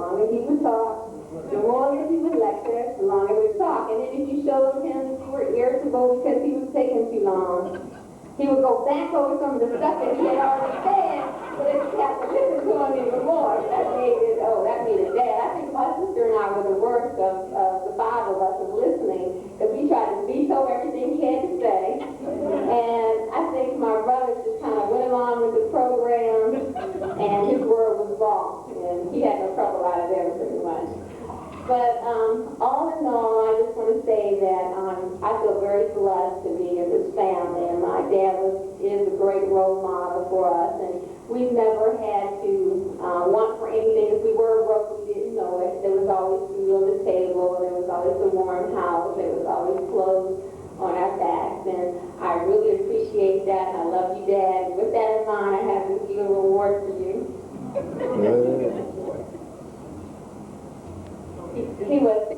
longer he would talk, the more that he would lecture, the longer he would talk. And then if you showed him that you were irritable because he was taking too long, he would go back over some of the stuff that he had already said, so that you have to listen to him even more. That made it bad. I think my sister and I were the worst of the five of us of listening, because we tried to veto everything he had to say. And I think my brother just kind of went along with the program, and his word was law, and he had no trouble out of there pretty much. But all in all, I just want to say that I feel very blessed to be in this family, and my dad is a great role model for us, and we've never had to want for anything. If we were broke, we didn't know it. There was always food on the table, there was always a warm house, there was always clothes on our backs, and I really appreciate that, and I love you, Dad. With that in mind, I have this little reward for you. He was.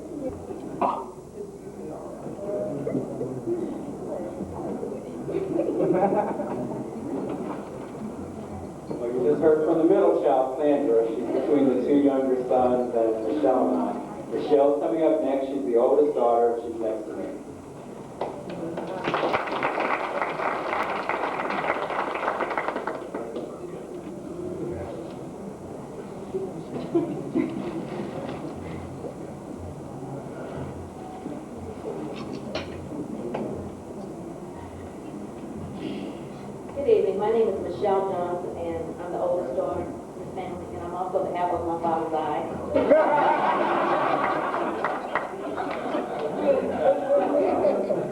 Well, you just heard from the middle child, Sandra. She's between the two younger sons, and Michelle and I. Michelle's coming up next. She's the oldest daughter. She's next to me. Good evening. My name is Michelle Johnson, and I'm the oldest daughter in the family, and I'm also the apple of my father's eye.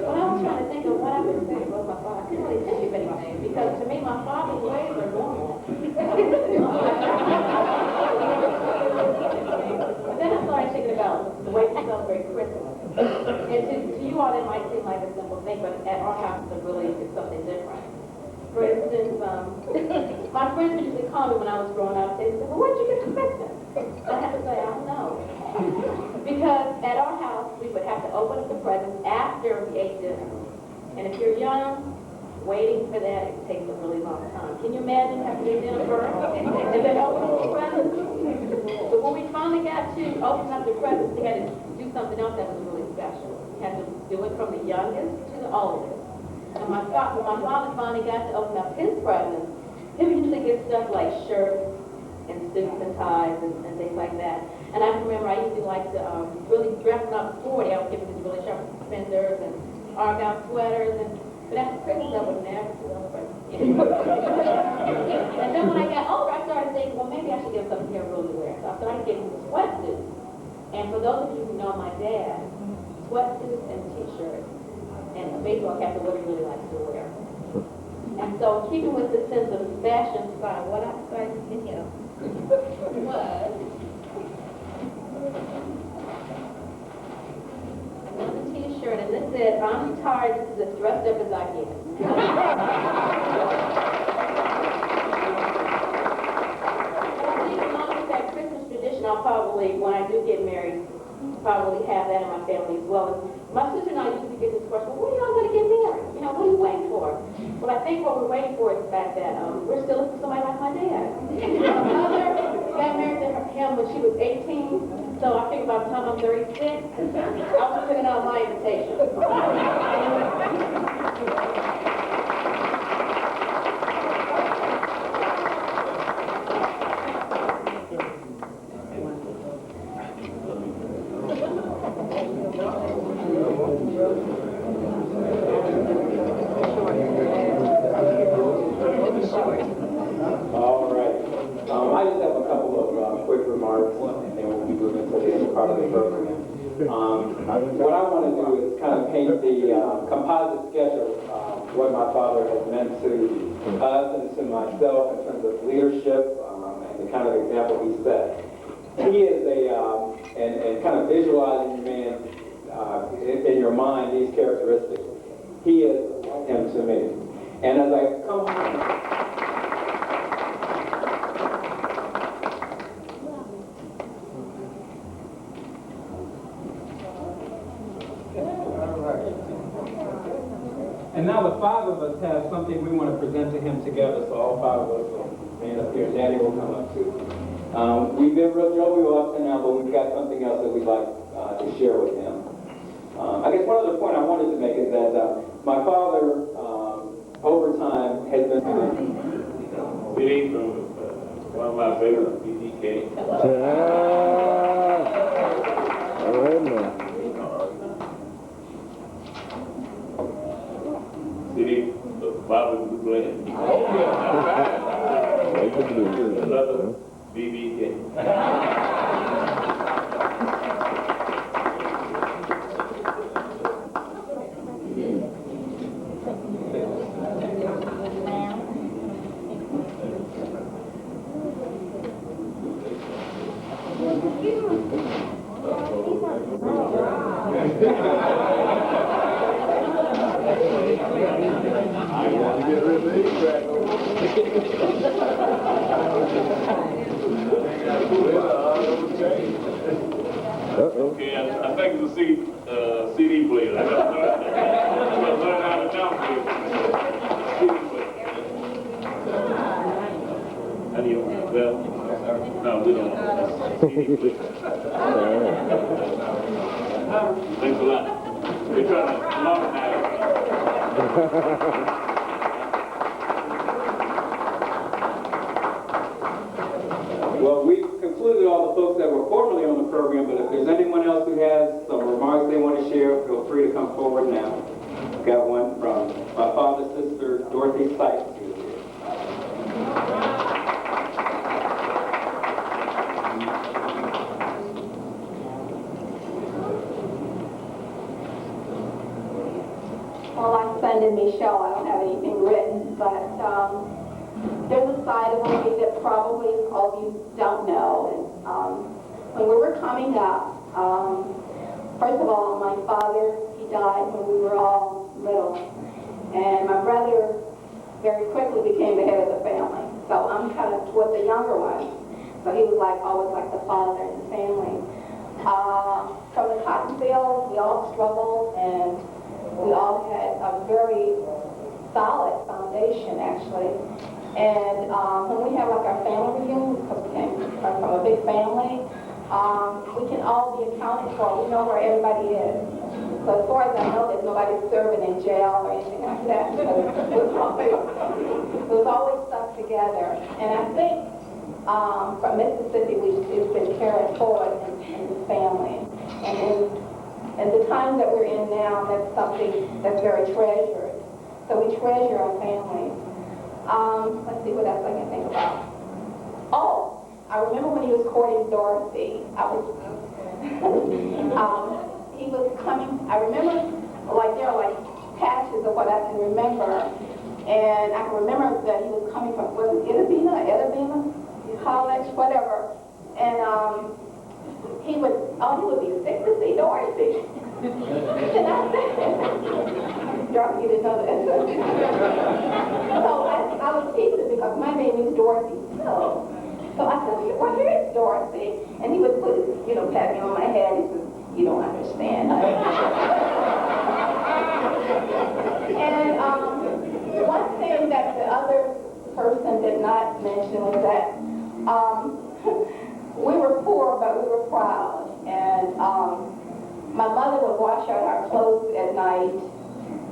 When I was trying to think of what I would say about my father, I couldn't really think of anything, because to me, my father's ways are normal. But then I started thinking about the way we celebrate Christmas. And to you all, it might seem like a simple thing, but at our house, it's something different. For instance, my friends would usually call me when I was growing up. They said, well, what'd you get for Christmas? I have to say, I don't know. Because at our house, we would have to open up the presents after we ate dinner. And if you're young, waiting for that, it takes a really long time. Can you imagine having to eat dinner first and then open up the presents? But when we finally got to open up the presents, we had to do something else that was really special. We had to do it from the youngest to the oldest. And when my father finally got to open up his presents, he would usually get stuff like shirts and suits and ties and things like that. And I remember I used to like to really dress up for it. I would give him these really sharp suspenders and argyle sweaters. But after Christmas, I would never do those presents. And then when I got older, I started thinking, well, maybe I should get something here really wear. So I started getting sweatsuits. And for those of you who know my dad, sweatsuits and t-shirts and a baseball cap are what he really likes to wear. And so, keeping with the sense of fashion style, what I decided to get him was another t-shirt, and this said, I'm tired, this is as dressed up as I get. Along with that Christmas tradition, I'll probably, when I do get married, probably have that in my family as well. My sister and I usually get this question, well, when are y'all going to get married? You know, what are you waiting for? Well, I think what we're waiting for is the fact that we're still looking for somebody like my dad. My mother got married to him when she was 18, so I think by the time I'm 36, I'll be putting out my invitation. What I want to do is kind of paint the composite sketch of what my father has meant to us and to myself in terms of leadership and the kind of example he set. He is and kind of visualizing your man in your mind these characteristics. He is him to me. And as I come home, and now the five of us have something we want to present to him together, so all five of us will stand up here. Daddy will come up too. We've been real jovial up to now, but we've got something else that we'd like to share with him. I guess one other point I wanted to make is that my father, over time, has been... CD from one of my favorites, BGK. CD, Bobby Blue. Another BBK. Okay, I think it's a CD player. I gotta learn how to downplay CD player. How do you, well, no, we don't. CD player. Thanks a lot. We're trying to modernize. Well, we've concluded all the folks that were formerly on the program, but if there's anyone else who has some remarks they want to share, feel free to come forward now. I've got one from my father's sister, Dorothy Sykes, who's here. Well, like Sunday Michelle, I don't have anything written, but there's a side of me that probably all of you don't know. And when we were coming up, first of all, my father, he died when we were all little. And my brother very quickly became the head of the family. So I'm kind of toward the younger ones. So he was like always like the father in the family. From the cotton field, we all struggled, and we all had a very solid foundation, actually. And when we have like our family reunions, because we came from a big family, we can all be accounted for. We know where everybody is. So as far as I know, there's nobody serving in jail or anything like that. It was always stuck together. And I think from Mississippi, it's been carried forward in the family. And in the time that we're in now, that's something that's very treasured. So we treasure our families. Let's see what else I can think about. Oh, I remember when he was courting Dorothy. He was coming, I remember, like, there are like patches of what I can remember. And I can remember that he was coming from, was it Edabina College, whatever. And he would be sick to see Dorothy. And I said, Dorothy didn't know that. So I was teasing because my name is Dorothy Still. So I said, well, here is Dorothy. And he would put his, pat me on my head. He said, you don't understand. And one thing that the other person did not mention was that we were poor, but we were proud. And my mother would wash out our clothes at night,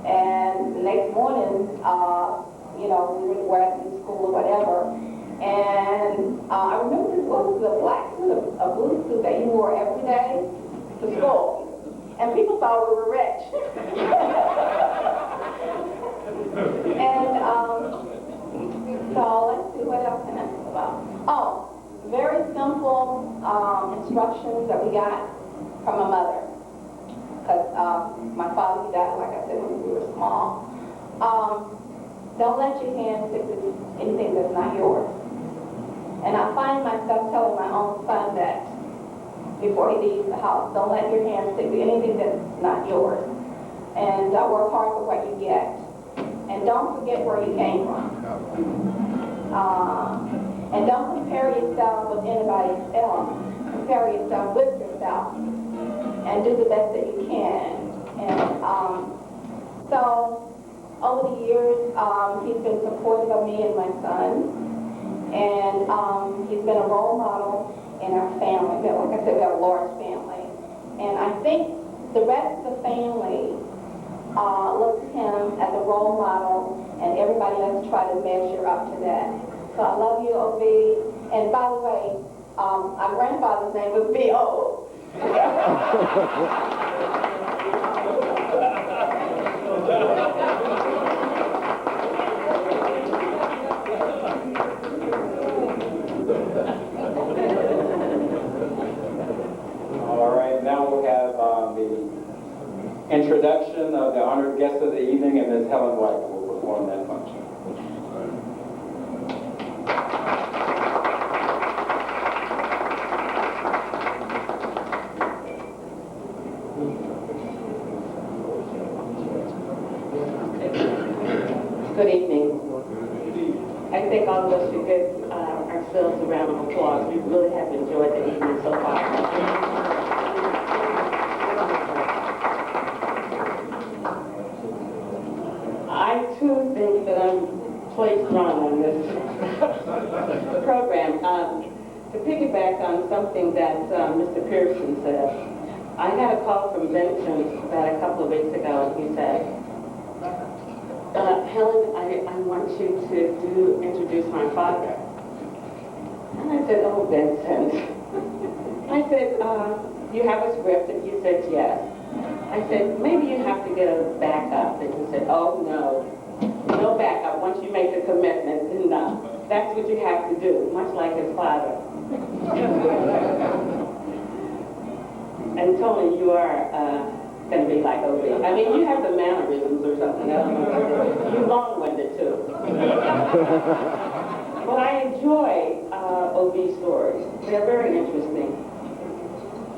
and the next morning, we would wear it in school or whatever. And I remember this was a black suit, a blue suit that you wore every day to school. And people thought we were rich. And so let's see, what else can I think about? Oh, very simple instructions that we got from my mother. Because my father died, like I said, when we were small. Don't let your hands stick to anything that's not yours. And I find myself telling my own son that before he leaves the house, don't let your hands stick to anything that's not yours. And work hard for what you get. And don't forget where you came from. And don't compare yourself with anybody else. Compare yourself with yourself. And do the best that you can. And so over the years, he's been supportive of me and my son. And he's been a role model in our family. Like I said, we have a large family. And I think the rest of the family looks at him as a role model, and everybody else try to measure up to that. So I love you, O.B. And by the way, our grandfather's name was B.O. All right, now we'll have the introduction of the honored guest of the evening, and Ms. Helen White will perform that function. Good evening. I think all of us should give ourselves a round of applause. We really have enjoyed the evening so far. I too think that I'm placed wrong on this program. To piggyback on something that Mr. Pearson said, I got a call from Vincent about a couple of weeks ago, and he said, Helen, I want you to introduce my father. And I said, oh, Vincent. I said, you have a script? And he said, yes. I said, maybe you have to get a backup. And he said, oh, no. No backup. Once you make the commitment, then that's what you have to do, much like his father. And Tony, you are going to be like O.B. I mean, you have the mannerisms or something else. You're long-winded, too. But I enjoy O.B. stories. They're very interesting.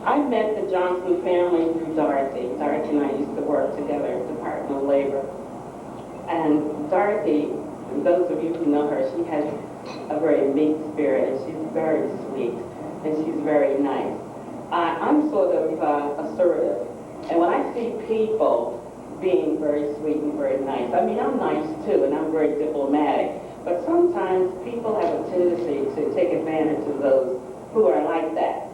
I met the Johnson family through Dorothy. Dorothy and I used to work together at the Department of Labor. And Dorothy, those of you who know her, she has a very meek spirit, and she's very sweet, and she's very nice. I'm sort of assertive. And when I see people being very sweet and very nice, I mean, I'm nice too, and I'm very diplomatic, but sometimes people have a tendency to take advantage of those who are like that.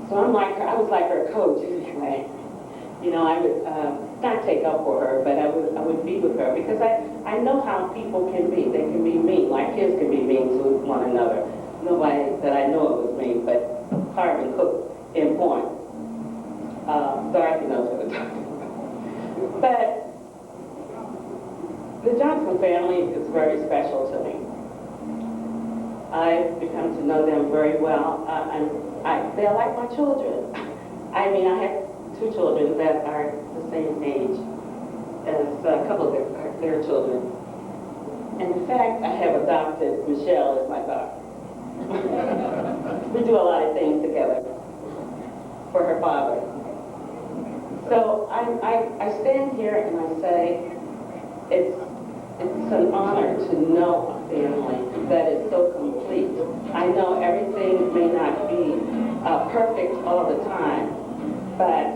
So I'm like her, I was like her coach anyway. You know, I would not take up for her, but I would be with her because I know how people can be. They can be mean, like kids can be mean to one another. Nobody that I know of was mean, but Harvey Cook in point. Dorothy knows what I'm talking about. But the Johnson family is very special to me. I've become to know them very well. They're like my children. I mean, I have two children that are the same age as a couple of their children. And in fact, I have adopted Michelle as my daughter. We do a lot of things together for her father. So I stand here and I say it's an honor to know a family that is so complete. I know everything may not be perfect all the time, but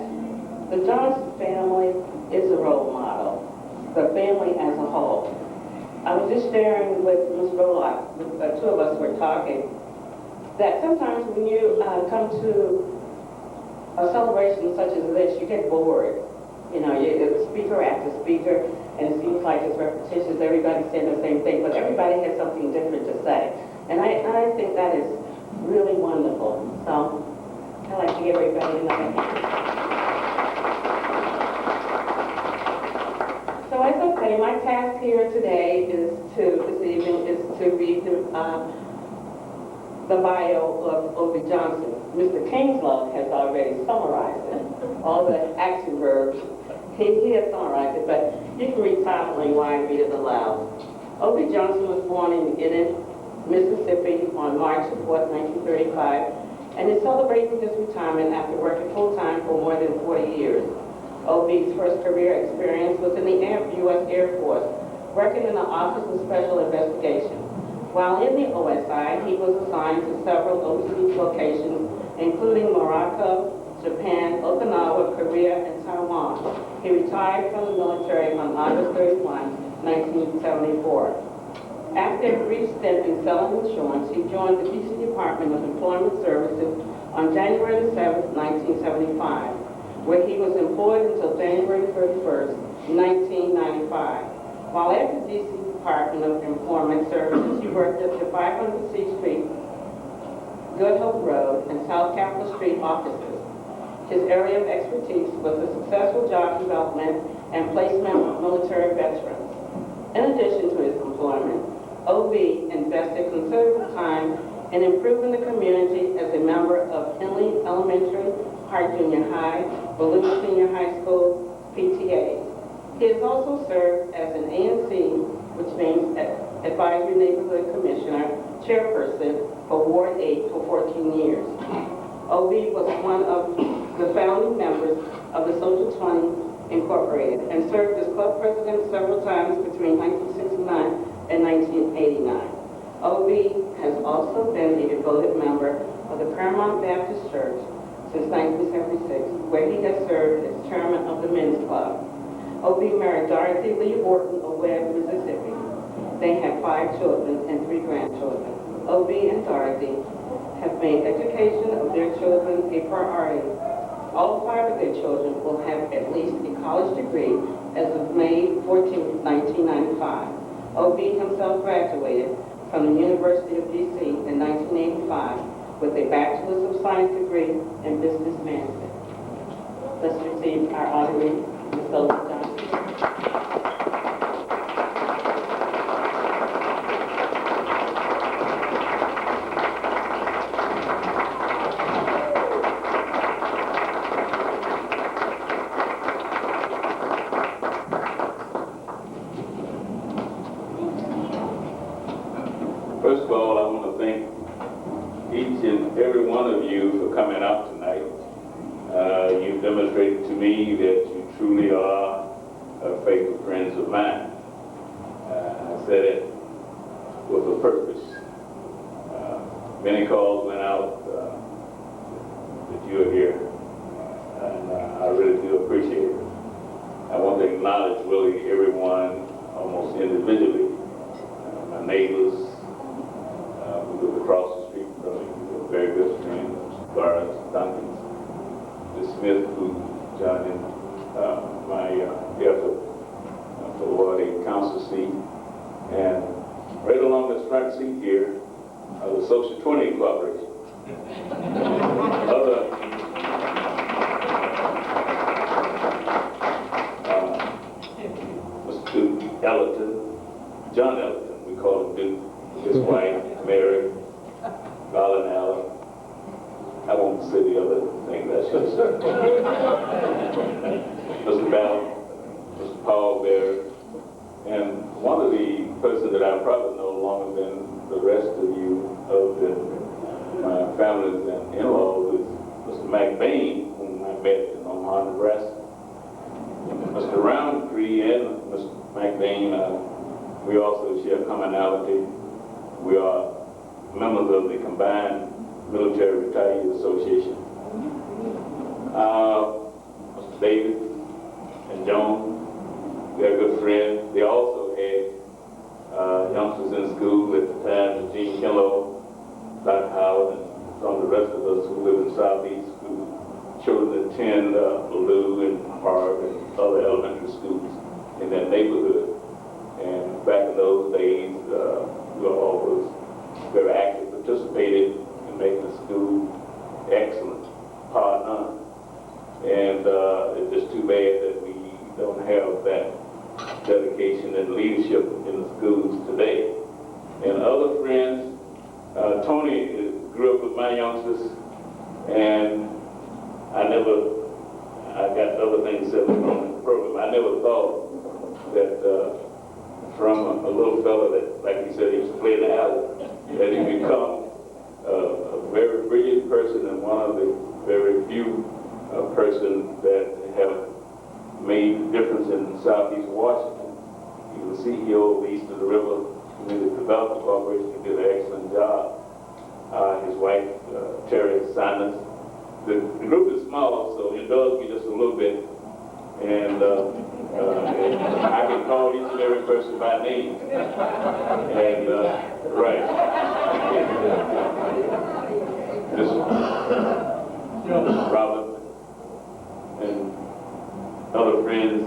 the Johnson family is a role model, the family as a whole. I was just sharing with Ms. Roloff, the two of us were talking, that sometimes when you come to a celebration such as this, you get bored. You know, it's speaker after speaker, and it seems like it's repetitious. Everybody's saying the same thing, but everybody has something different to say. And I think that is really wonderful. So I'd like to give everybody another hand. So it's okay. My task here today this evening is to read the bio of O.B. Johnson. Mr. Kingslove has already summarized it, all the action verbs. He has summarized it, but you can read silently while I read it aloud. O.B. Johnson was born in Enid, Mississippi on March 4th, 1935, and is celebrating his retirement after working full-time for more than 40 years. O.B.'s first career experience was in the U.S. Air Force, working in the Office of Special Investigations. While in the OSI, he was assigned to several overseas locations, including Morocco, Japan, Okinawa, Korea, and Taiwan. He retired from the military on August 31, 1974. After a brief stint in selling insurance, he joined the DC Department of Employment Services on January 7, 1975, where he was employed until January 31st, 1995. While at the DC Department of Employment Services, he worked at the 500 C Street, Good Hope Road, and South Capitol Street offices. His area of expertise was the successful job development and placement of military veterans. In addition to his employment, OB invested considerable time in improving the community as a member of Henley Elementary, Hart Junior High, Balloon Senior High School, PTA. He has also served as an ANC, which means Advisory Neighborhood Commissioner, chairperson for Ward 8 for 14 years. OB was one of the founding members of the Social 20 Incorporated and served as club president several times between 1969 and 1989. OB has also been a devoted member of the Paramount Baptist Church since 1976, where he has served as chairman of the Men's Club. OB married Dorothy Lee Orton of Webb, Mississippi. They have 5 children and 3 grandchildren. OB and Dorothy have made education of their children a priority. All 5 of their children will have at least a college degree as of May 14, 1995. OB himself graduated from the University of DC in 1985 with a Bachelor's of Science degree in Business Management. Let's receive our honoree, Ms. Lola Johnson. First of all, I want to thank each and every one of you for coming out tonight. You've demonstrated to me that you truly are faithful friends of mine. I said it with a purpose. Many calls went out that you are here, and I really do appreciate it. I want to acknowledge really everyone, almost individually, my neighbors, who live across the street from me, who are very good friends, Lawrence, Duncan, the Smith, who joined in my effort for the Ward 8 council seat. And right along this front seat here, the Social 20 Incorporated. Other Mr. Duke Ellington, John Ellington, we call him Duke, his wife, Mary, Garland Allen. I won't say the other thing that I should say. Mr. Bell, Mr. Paul Bear, and one of the persons that I probably know longer than the rest of you, my families and in-laws, is Mr. McBain, whom I met in Omaha, Nebraska. Mr. Roundtree and Mr. McBain, we also share commonality. We are members of the Combined Military Retirees Association. Mr. David and Joan, they're good friends. They also had youngsters in school at the time, Gene Kello, Dr. Howard, and some of the rest of us who live in Southeast, who children attend Lou and Park and other elementary schools in that neighborhood. And back in those days, we were always very active, participated in making the school excellent, par none. And it's just too bad that we don't have that dedication and leadership in the schools today. And other friends, Tony grew up with my youngsters, and I got other things said on the program. I never thought that from a little fella that, like he said, he used to play in the alley, that he become a very brilliant person and one of the very few persons that have made a difference in Southeast Washington. He was CEO of East of the River Community Development Corporation. He did an excellent job. His wife, Terry Sanders. The group is small, so indulge me just a little bit. And I can call each and every person by name. And, right. This Robert and other friends,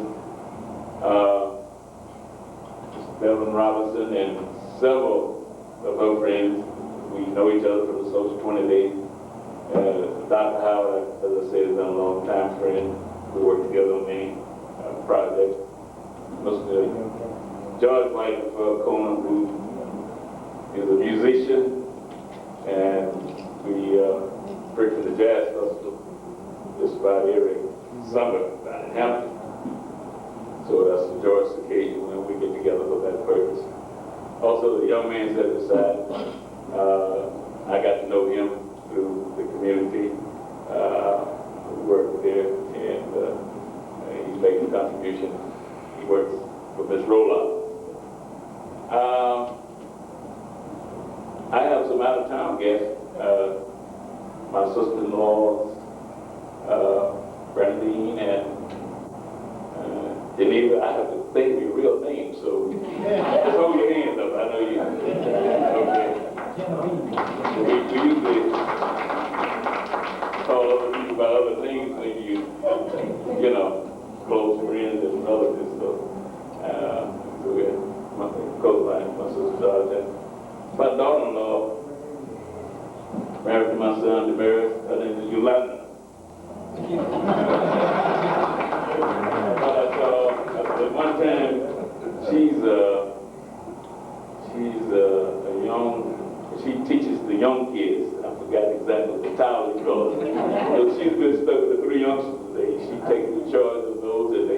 Devin Robinson and several of her friends. We know each other from the Social 20 days. Dr. Howard, as I said, has been a long time friend. We work together on many projects. Mr. George White Coleman, who is a musician, and we break from the Jazz Festival just about every summer down in Hampton. So that's a joyous occasion when we get together for that purpose. Also, the young man set aside. I got to know him through the community. We worked there, and he's making a contribution. He works for Ms. Roloff. I have some out-of-town guests. My sister-in-laws, Brandine and Geneva. I have to think of your real name, so just hold your hands up. I know you. Okay. We usually call other people by other things when you know, close friends and relatives. So we're close by my sister Georgia. My daughter-in-law married to my son, Damaris. Her name is Yolanda. At one time, she's a young. She teaches the young kids. I forgot exactly the title she calls it. But she's been stuck with the 3 youngsters today. She takes the charge of those, and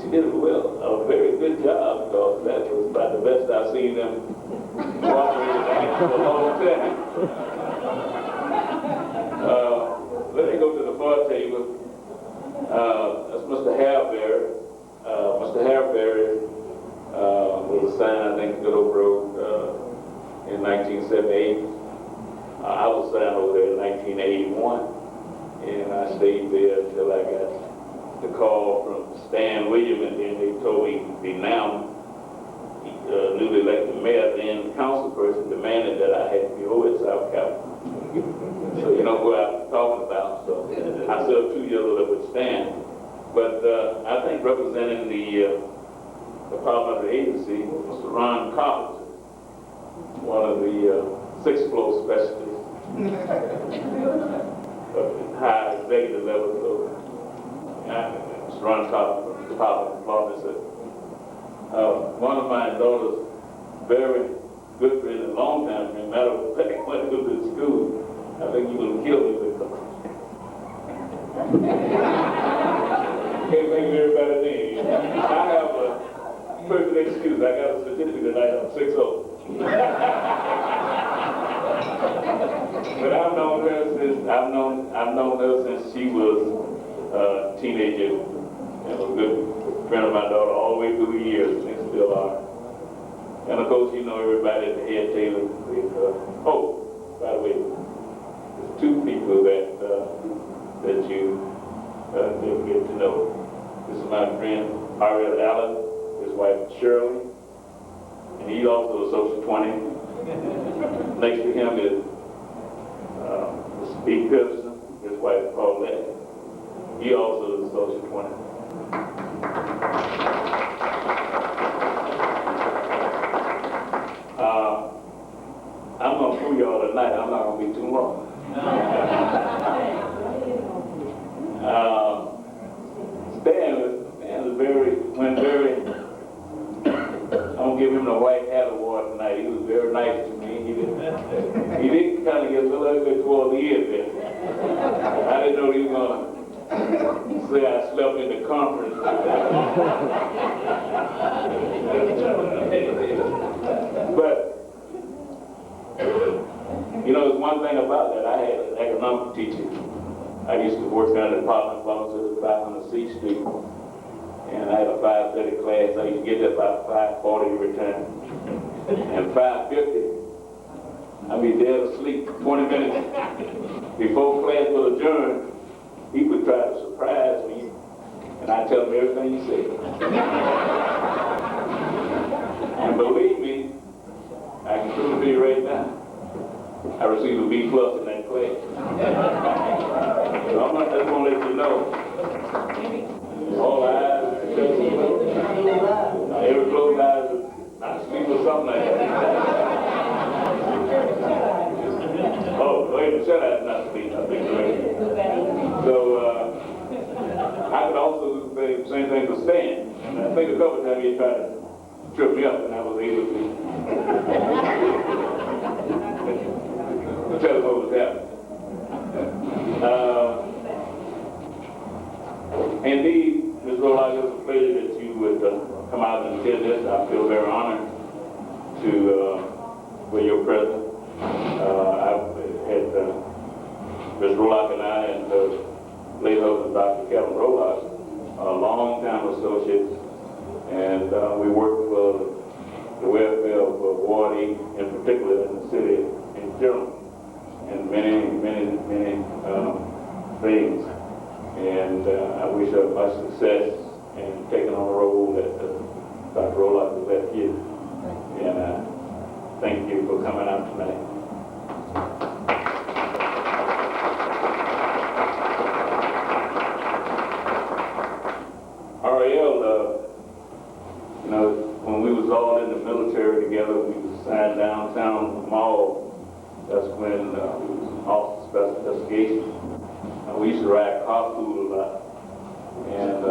she did it well. A very good job, because that was about the best I've seen them cooperate for a long time. Let me go to the far table. That's Mr. Hairberry. Mr. Hairberry was assigned, I think, to Good Hope Road in 1978. I was assigned over there in 1981, and I stayed there until I got the call from Stan William, and then they told me the now newly elected mayor, then councilperson, demanded that I had to be over at South Carolina. So you know who I'm talking about. So I served 2 years with Stan. But I think representing the Department of the Agency, Mr. Ron Carpenter, one of the 6th floor specialists of the high executive level. So Mr. Ron Carpenter from the Department of Employment. One of my daughter's very good friend and long time friend, matter of fact, when he was in school, I think he was going to kill me because can't think of everybody's name. I have a perfect excuse. I got a certificate that I have 6 over. But I've known her since she was a teenager, and a good friend of my daughter all the way through the years, and they still are. And of course, you know everybody at the head table. By the way, there's 2 people that you didn't get to know. This is my friend Ariel Allen, his wife Shirley, and he's also a Social 20. Next to him is Mr. B. Pearson, his wife Paulette. He also is a Social 20. I'm going to fool y'all tonight. I'm not going to be too long. Stan is very, I'm going to give him the White Hat Award tonight. He was very nice to me. He did kind of get a little ugly toward the end there. I didn't know he was going to say I slept in the conference. But, you know, there's one thing about that. I had an economics teacher. I used to work down in the Department of Pharmacy at 500 C Street. And I had a 5:30 class. I used to get there about 5:40 every time. And 5:50, I'd be dead asleep 20 minutes before class was adjourned. He would would try to surprise me, and I tell him everything he said. And believe me, I can prove it to you right now. I received a B plus in that class. So I'm not just gonna let you know. All eyes, every closed eyes, not sleep or something like that. Oh, wait, shut up, not sleep, I think, right? So, I could also say the same thing for Stan. And I think a couple of times he tried to trip me up, and I was able to tell him what was happening. Indeed, Ms. Roloff, it was a pleasure that you would come out and attend this. I feel very honored to for your presence. I've had Ms. Roloff and I and late husband Dr. Kevin Roloff, long time associates, and we work for the welfare of Ward 8, in particular, in the city in general, and many things. And I wish her much success in taking on the role that Dr. Roloff has left you. And thank you for coming out tonight. Ariel, you know, when we was all in the military together, we was assigned downtown mall. That's when we was Office of Special Investigation. We used to ride carpool a lot and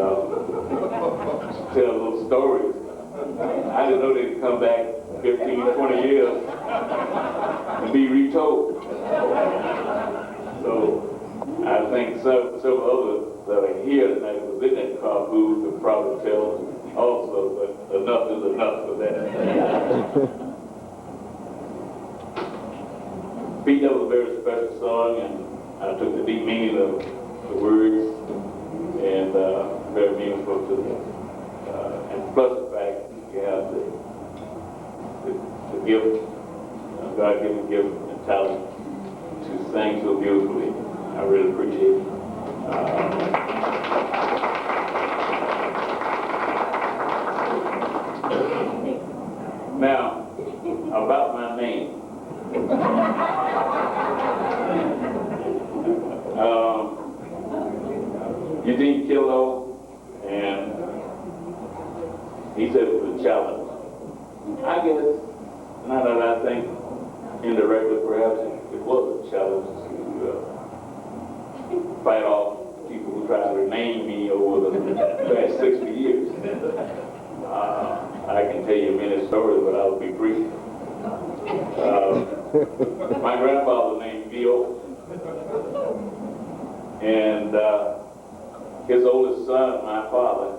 tell little stories. I didn't know they'd come back 15, 20 years and be retold. So I think several others that are here tonight that was in that carpool could probably tell also, but enough is enough for that. Pete, that was a very special song, and I took the deep meaning of the words, and very meaningful to them. And plus the fact you have the gift, God-given gift and talent to sing so beautifully. I really appreciate it. Now, about my name. Eugene Kilo, and he said it was a challenge. I guess, now that I think indirectly perhaps it was a challenge to fight off people who tried to rename me over the past 60 years. I can tell you many stories, but I'll be brief. My grandfather named Vio, and his oldest son, my father,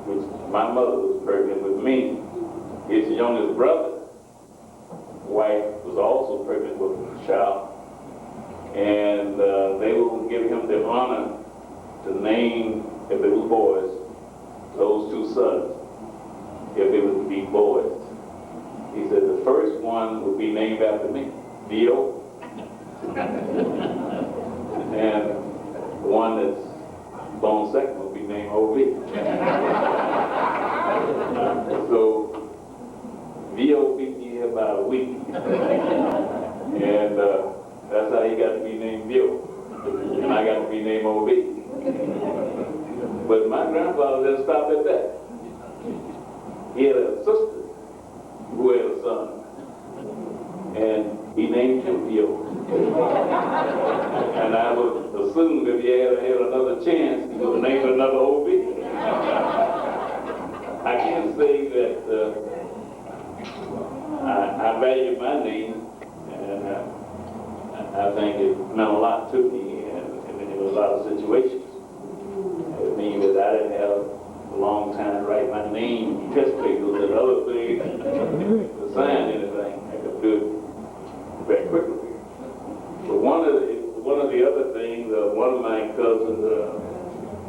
which my mother was pregnant with me, his youngest brother, wife, was also pregnant with a child, and they will give him the honor to name, if it was boys, those two sons, if it was to be boys. He said the first one would be named after me, Vio, and the one that's born second will be named O.V. So Vio beat me here about a week, and that's how he got to be named Vio, and I got to be named O.V. But my grandfather didn't stop at that. He had a sister who had a son, and he named him Vio. And I would assume if he had another chance, he would name another O.V. I can say that I value my name, and I think it meant a lot to me in a lot of situations. It means that I didn't have a long time to write my name, test papers, and other things to sign anything. I could do it very quickly. But one of the other things, one of my cousins,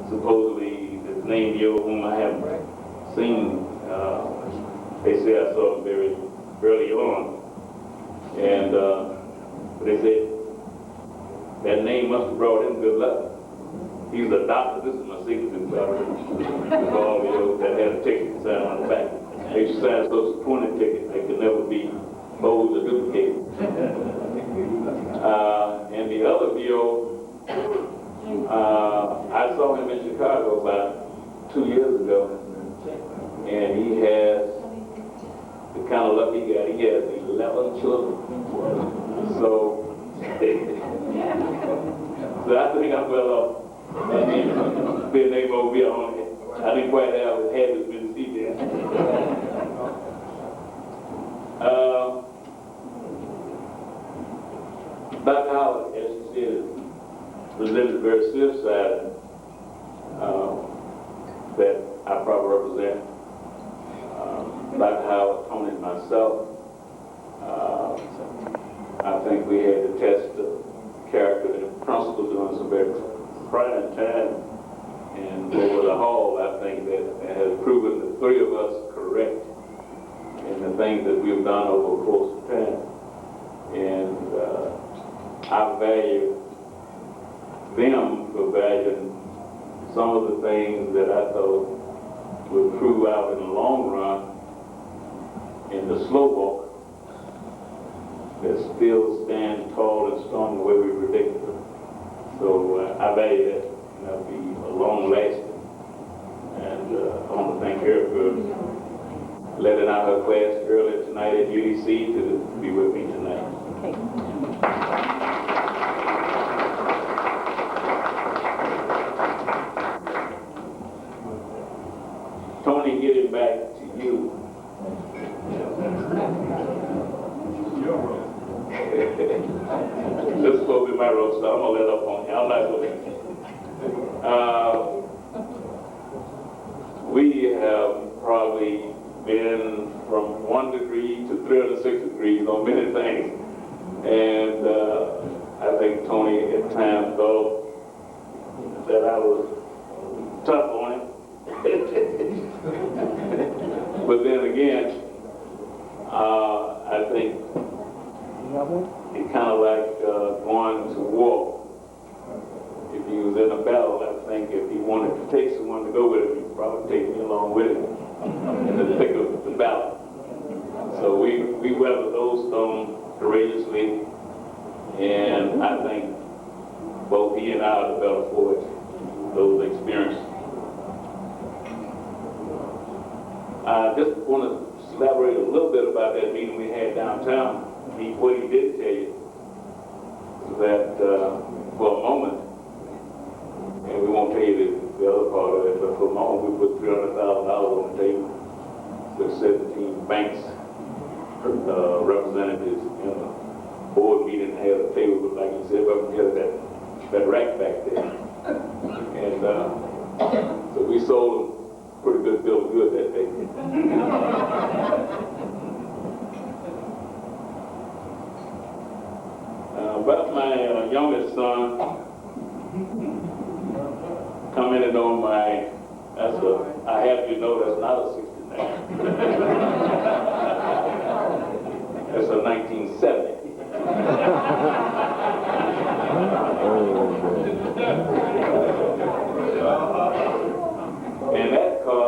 supposedly is named Yo, whom I haven't seen. They say I saw him very early on, and they said That name must have brought him good luck. He's a doctor. This is my secret with all those that had a ticket signed on the back. They should sign a social 20 ticket. They could never be bold or duplicated. And the other VO, I saw him in Chicago about 2 years ago, and he has the kind of luck he got. He has 11 children. So, so I think I'm well off. Being able to be on it. I didn't quite have his head has been seated. Dr. Howard, as you said, presented a very stiff side that I probably represent. Dr. Howard, Tony, and myself, I think we had to test the character and principles during some very trying time. And over the whole, I think that has proven the three of us correct in the things that we've done over the course of time. And I value them for valuing some of the things that I thought would prove out in the long run in the slow walk that still stand tall and strong the way we predicted. So I value that, and that'll be a long lasting. And I want to thank her for letting out her class earlier tonight at UDC to be with me tonight. Tony, getting back to you. This is supposed to be my road, so I'm going to let up on you. I'm not going to. We have probably been from 1 degree to 306 degrees on many things. And I think Tony at times thought that I was tough on him. But then again, I think it's kind of like going to war. If he was in a battle, I think if he wanted to take someone to go with him, he'd probably take me along with him in the thick of the battle. So we weathered those storms courageously, and I think both he and I are the better for it, those experiences. I just want to elaborate a little bit about that meeting we had downtown. What he did tell you that for a moment, and we won't tell you the other part of it, but for a moment we put $300,000 on the table with 17 banks representatives in a board meeting. Had a table, but like you said, up together that rack back there. And so we sold them pretty good bill of good that day. About my youngest son commented on my, I have you know that's not a 69. That's a 1970. And that car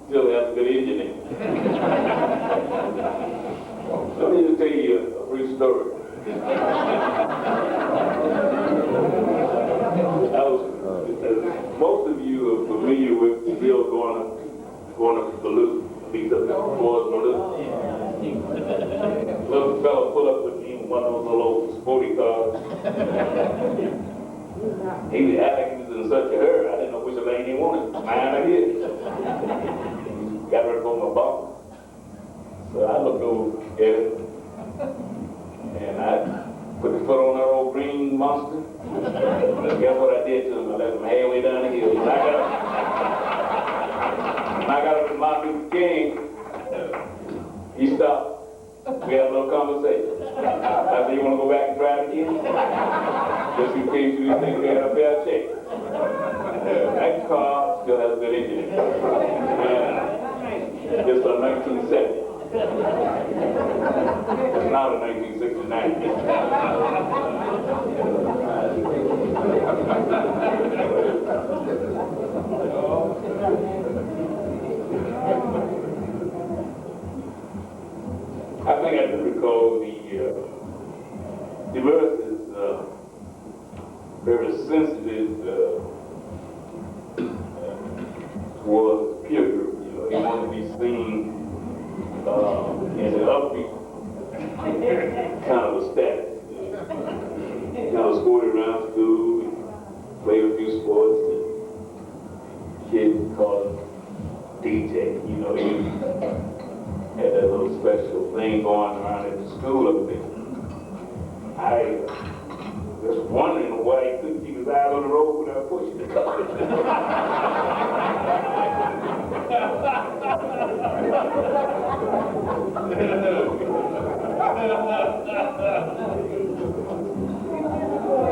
still has a good engine in it. Let me just tell you a brief story. Most of you are familiar with Bill going up Duluth, at least up towards Duluth. Little fella pulled up with me in one of those little old sporty cars. He acted like he was in such a hurry, I didn't know which lane he wanted, mine or his. Got ready to go my bumper. So I looked over at it, and I put the foot on that old green monster. Guess what I did to him? I let him halfway down the hill. When I got up to Martin Luther King, he stopped. We had a little conversation. I said, you want to go back and try it again? Just in case you didn't think we had a fair check. That car still has a good engine in it. And it's a 1970. It's not a 1969. sported around school, and played a few sports. And kids called him DJ. You know, he had that little special thing going around at the school up there. I was wondering why he couldn't keep his eyes on the road without pushing the car.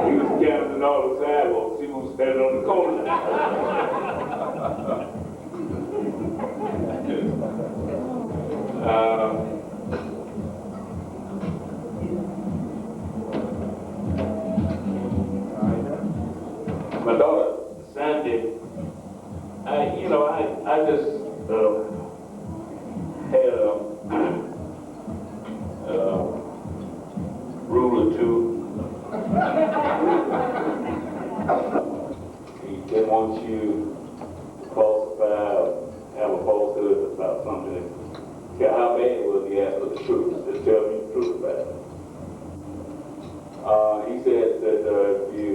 He was counting all the sidewalks. He was standing on the corner. My daughter, Sandy, I just had a rule or two. He didn't want you to falsify or have a falsehood about something. No care how bad it was, he asked for the truth. Just tell me the truth about it. He said that if you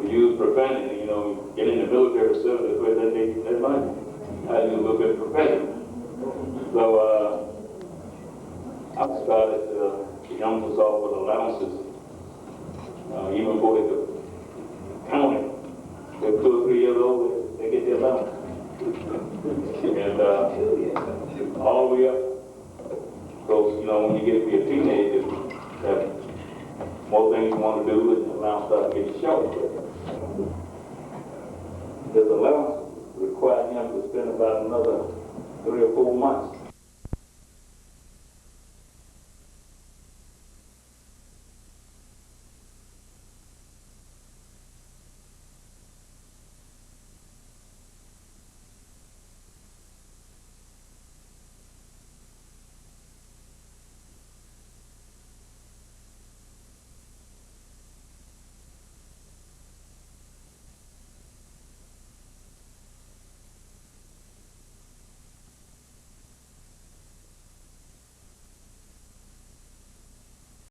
use profanity, get in the military service, where they make that money. I do a little bit of profanity. So I started the youngsters off with allowances, even before they could count it. They're 2 or 3 years old, they get their allowance. And all the way up, because when you get to be a teenager, that more things you want to do, and the allowance starts to get short. His allowance required him to spend about another 3 or 4 months